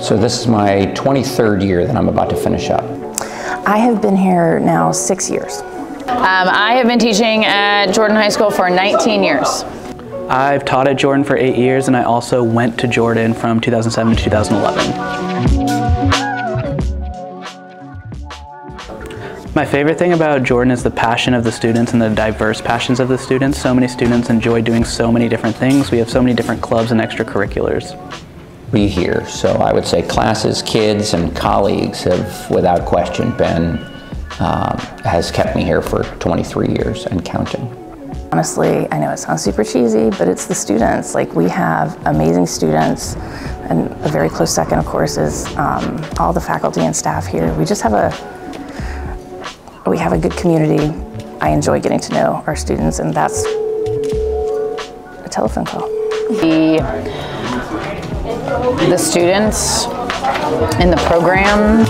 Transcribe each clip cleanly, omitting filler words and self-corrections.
So this is my 23rd year that I'm about to finish up. I have been here now 6 years. I have been teaching at Jordan High School for 19 years. I've taught at Jordan for 8 years, and I also went to Jordan from 2007 to 2011. My favorite thing about Jordan is the passion of the students and the diverse passions of the students. So many students enjoy doing so many different things. We have so many different clubs and extracurriculars. Be here, so I would say classes, kids, and colleagues have, without question, has kept me here for 23 years and counting. Honestly, I know it sounds super cheesy, but it's the students. Like, we have amazing students, and a very close second, of course, is all the faculty and staff here. We just have a good community. I enjoy getting to know our students, and that's a telephone call. The students in the program.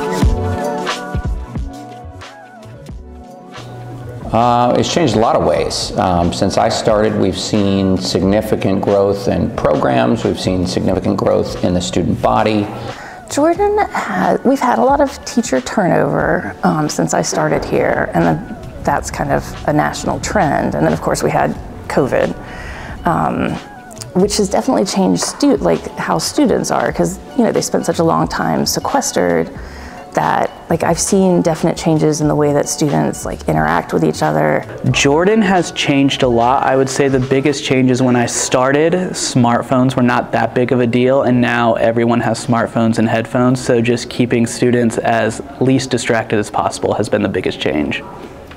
It's changed a lot of ways. Since I started, we've seen significant growth in programs. We've seen significant growth in the student body. Jordan we've had a lot of teacher turnover since I started here, and that's kind of a national trend. And then, of course, we had COVID. Which has definitely changed how students are, because they spent such a long time sequestered that I've seen definite changes in the way that students interact with each other. Jordan has changed a lot. I would say the biggest change is when I started, smartphones were not that big of a deal, and now everyone has smartphones and headphones, so just keeping students as least distracted as possible has been the biggest change.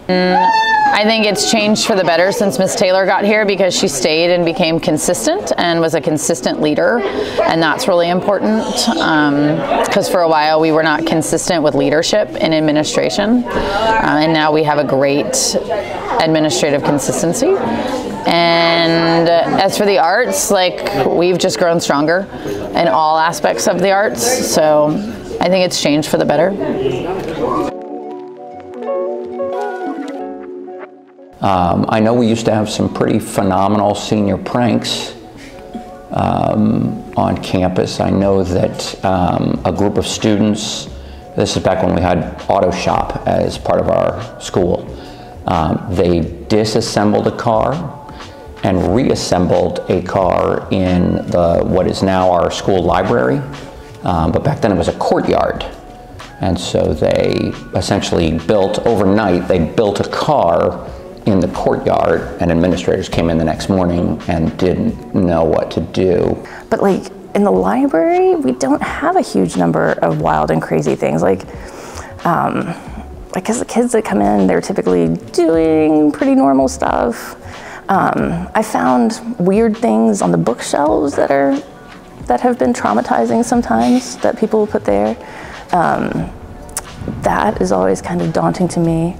I think it's changed for the better since Miss Taylor got here, because she stayed and became consistent and was a consistent leader, and that's really important, because for a while we were not consistent with leadership in administration, and now we have a great administrative consistency. And as for the arts, we've just grown stronger in all aspects of the arts, so I think it's changed for the better. I know we used to have some pretty phenomenal senior pranks on campus. I know that a group of students, this is back when we had auto shop as part of our school, they disassembled a car and reassembled a car in what is now our school library, but back then it was a courtyard. And so they essentially built, overnight, they built a car in the courtyard, and administrators came in the next morning and didn't know what to do. But in the library, we don't have a huge number of wild and crazy things. Because the kids that come in, they're typically doing pretty normal stuff. I found weird things on the bookshelves that have been traumatizing sometimes, that people put there. That is always kind of daunting to me.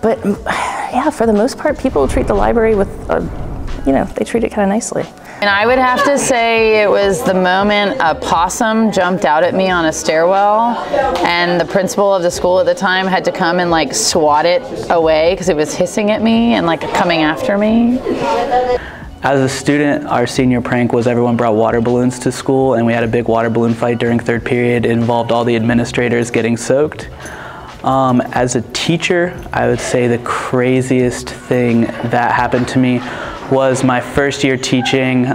But yeah, for the most part, people treat the library with, they treat it kind of nicely. And I would have to say it was the moment a possum jumped out at me on a stairwell, and the principal of the school at the time had to come and swat it away because it was hissing at me and coming after me. As a student, our senior prank was everyone brought water balloons to school, and we had a big water balloon fight during third period. It involved all the administrators getting soaked. As a teacher, I would say the craziest thing that happened to me was my first year teaching.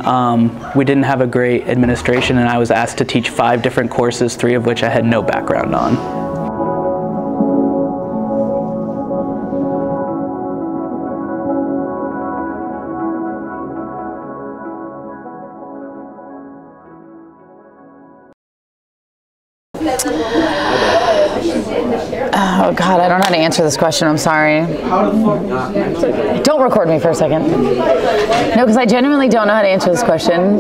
We didn't have a great administration, and I was asked to teach 5 different courses, 3 of which I had no background on. Oh God, I don't know how to answer this question, I'm sorry. Don't record me for a second. No, because I genuinely don't know how to answer this question.